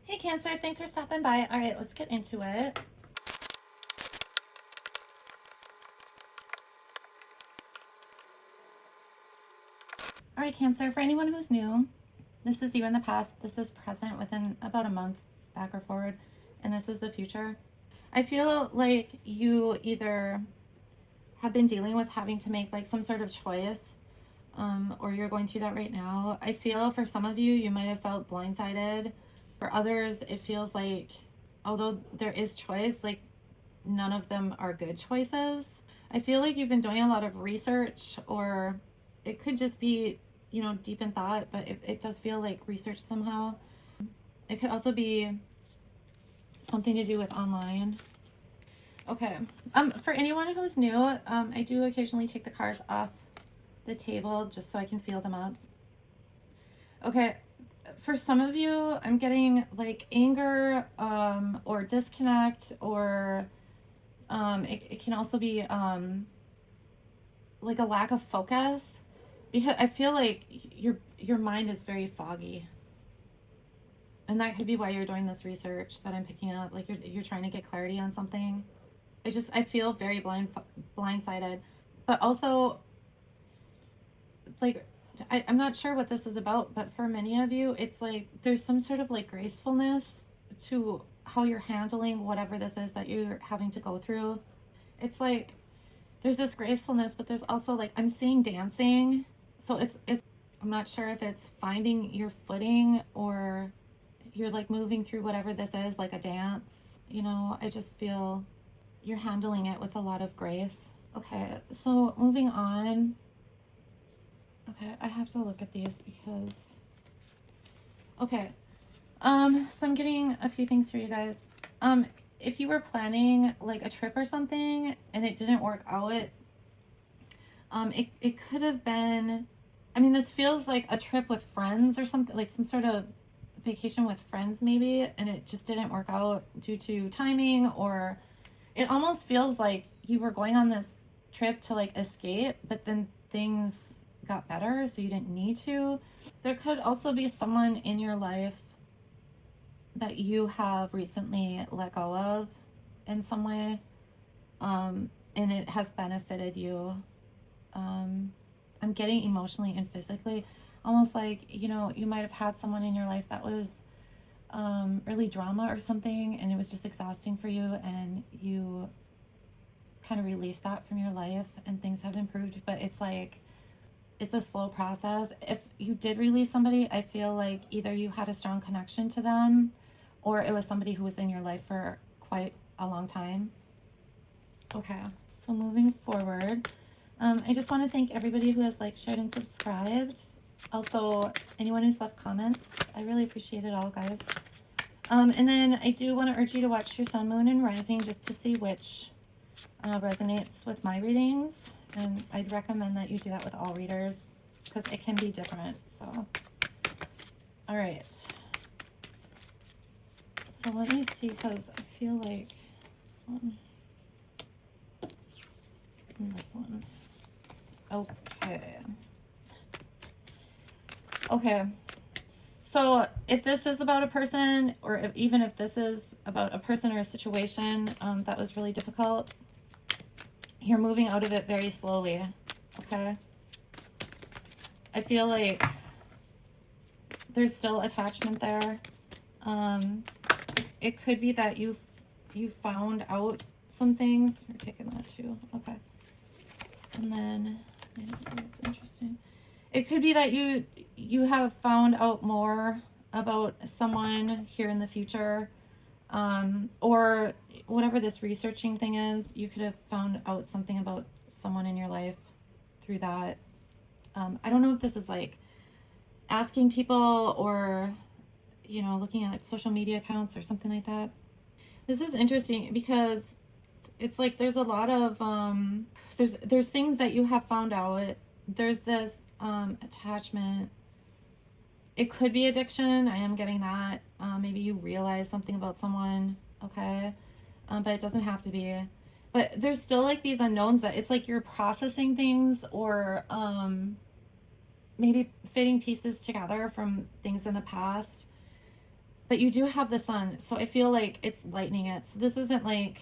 Hey Cancer, thanks for stopping by. All right, let's get into it. All right, Cancer, for anyone who's new, this is you in the past, this is present within about a month, back or forward, and this is the future. I feel like you either have been dealing with having to make like some sort of choice, or you're going through that right now. I feel for some of you, you might have felt blindsided. For others, it feels like, although there is choice, like none of them are good choices. I feel like you've been doing a lot of research, or it could just be, deep in thought, but it does feel like research somehow. It could also be something to do with online. Okay. For anyone who's new, I do occasionally take the cards off the table just so I can feel them up. Okay. For some of you, I'm getting like anger, or disconnect, or it can also be like a lack of focus, because I feel like your mind is very foggy, and that could be why you're doing this research that I'm picking up. Like you're trying to get clarity on something. I feel very blindsided, but also like I'm not sure what this is about, but for many of you, it's like there's some sort of like gracefulness to how you're handling whatever this is that you're having to go through. It's like there's this gracefulness, but there's also like I'm seeing dancing. So it's I'm not sure if it's finding your footing or you're like moving through whatever this is, like a dance. I just feel you're handling it with a lot of grace. Okay, so moving on. Okay, I have to look at these because okay. So I'm getting a few things for you guys. If you were planning like a trip or something and it didn't work out, it could have been, this feels like a trip with friends or something, like some sort of vacation with friends maybe, and it just didn't work out due to timing, or it almost feels like you were going on this trip to like escape, but then things got better, so you didn't need to. There could also be someone in your life that you have recently let go of in some way, and it has benefited you. I'm getting emotionally and physically, almost like, you might have had someone in your life that was really drama or something, and it was just exhausting for you, and you kind of released that from your life and things have improved. But it's like it's a slow process. If you did release somebody, I feel like either you had a strong connection to them, or it was somebody who was in your life for quite a long time. Okay, so moving forward, I just want to thank everybody who has liked, shared, and subscribed. Also, anyone who's left comments, I really appreciate it all, guys. And then I do want to urge you to watch your sun, moon, and rising just to see which resonates with my readings. And I'd recommend that you do that with all readers because it can be different. So, all right. So let me see, because I feel like this one and this one. Okay. So if this is about a person, or even if this is about a person or a situation that was really difficult, you're moving out of it very slowly. Okay. I feel like there's still attachment there. It could be that you found out some things. We're taking that too. Okay. And then let me see what's interesting. It could be that you have found out more about someone here in the future, or whatever this researching thing is. You could have found out something about someone in your life through that. I don't know if this is like asking people, or looking at social media accounts or something like that. This is interesting because it's like there's a lot of there's things that you have found out. There's this attachment. It could be addiction. I am getting that. Maybe you realize something about someone, okay, but it doesn't have to be. But there's still like these unknowns that it's like you're processing things, or maybe fitting pieces together from things in the past. but you do have the sun. So I feel like it's lightening it. So this isn't like,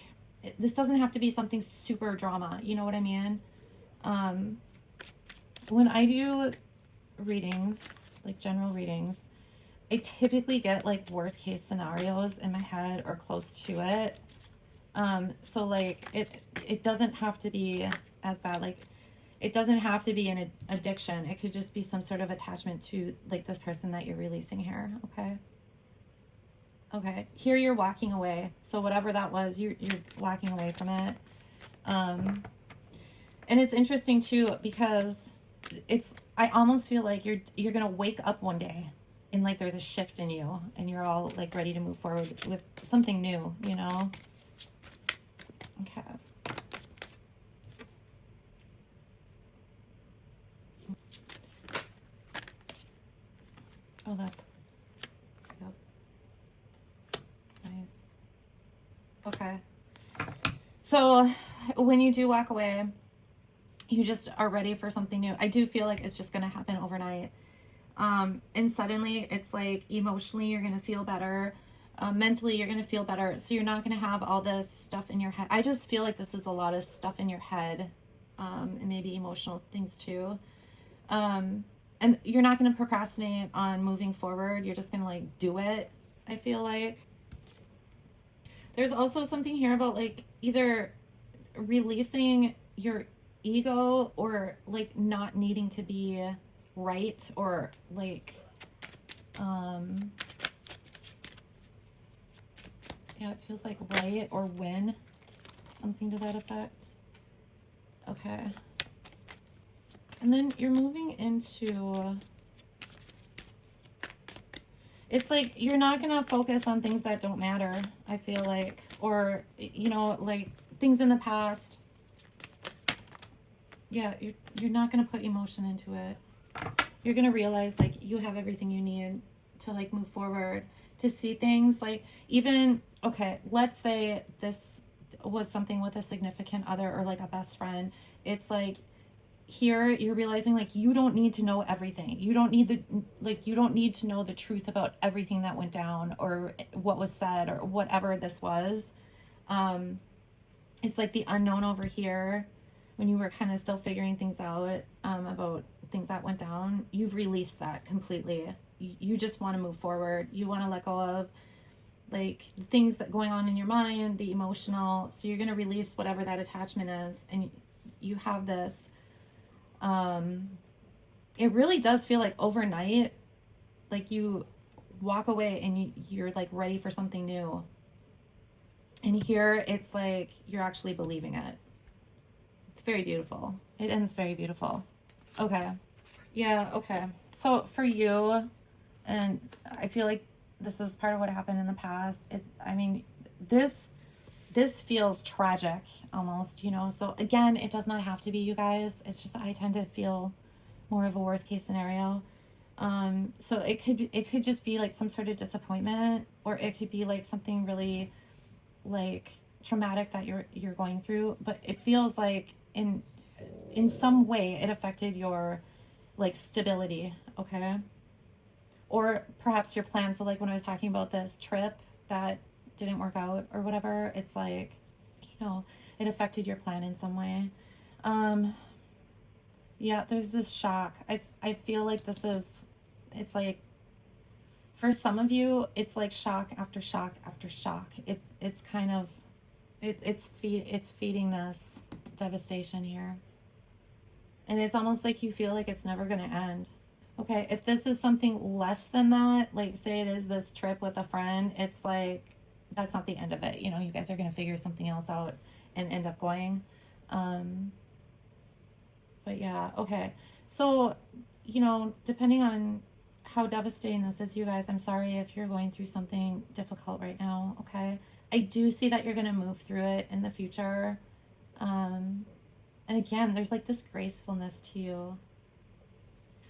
this doesn't have to be something super drama. You know what I mean? When I do readings, like general readings, I typically get like worst case scenarios in my head or close to it. So like it doesn't have to be as bad. Like it doesn't have to be an addiction. It could just be some sort of attachment to like this person that you're releasing here. Okay. Okay. Here you're walking away. So whatever that was, you're walking away from it. And it's interesting too, because I almost feel like you're gonna wake up one day and like there's a shift in you and you're all like ready to move forward with something new, you know? Okay. Oh, that's, yep. Nice. Okay. So when you do walk away, you just are ready for something new. I do feel like it's just going to happen overnight. And suddenly it's like emotionally, you're going to feel better. Mentally, you're going to feel better. So you're not going to have all this stuff in your head. I just feel like this is a lot of stuff in your head, and maybe emotional things too. And you're not going to procrastinate on moving forward. You're just going to like do it. I feel like there's also something here about like either releasing your ego or like not needing to be right or like yeah, it feels like right or win, something to that effect. Okay. And then you're moving into, it's like you're not gonna focus on things that don't matter, I feel like, or you know, like things in the past. Yeah, you're not gonna put emotion into it. You're gonna realize like you have everything you need to like move forward, to see things like even, okay, let's say this was something with a significant other or like a best friend. It's like here you're realizing like you don't need to know everything. You don't need you don't need to know the truth about everything that went down or what was said or whatever this was. It's like the unknown over here when you were kind of still figuring things out, about things that went down. You've released that completely. You just want to move forward. You want to let go of like the things that going on in your mind, the emotional. So you're going to release whatever that attachment is, and you have this. It really does feel like overnight, like you walk away and you're like ready for something new. And here it's like you're actually believing it. It's very beautiful. It ends very beautiful. Okay. Yeah, okay. So for you, and I feel like this is part of what happened in the past. I mean, this feels tragic almost, you know. So again, it does not have to be, you guys. It's just I tend to feel more of a worst case scenario. So it could just be like some sort of disappointment, or it could be like something really like traumatic that you're going through, but it feels like in some way it affected your like stability, okay? Or perhaps your plan. So like when I was talking about this trip that didn't work out or whatever, it's like, you know, it affected your plan in some way. Yeah, there's this shock. I feel like it's like for some of you, it's like shock after shock after shock. It's kind of, it's feeding this devastation here. And it's almost like you feel like it's never going to end. Okay, if this is something less than that, like say it is this trip with a friend, it's like, that's not the end of it. You know, you guys are going to figure something else out and end up going. But yeah, okay. So, you know, depending on how devastating this is, you guys, I'm sorry if you're going through something difficult right now, okay? I do see that you're going to move through it in the future. And again, there's like this gracefulness to you.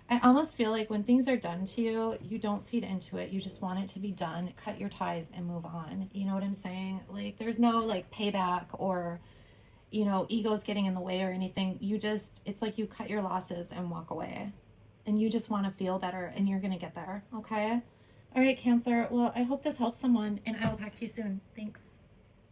I almost feel like when things are done to you, you don't feed into it. You just want it to be done, cut your ties and move on. You know what I'm saying? Like there's no like payback or, you know, egos getting in the way or anything. It's like you cut your losses and walk away. And you just want to feel better, and you're going to get there, okay? All right, Cancer. Well, I hope this helps someone, and I will talk to you soon. Thanks.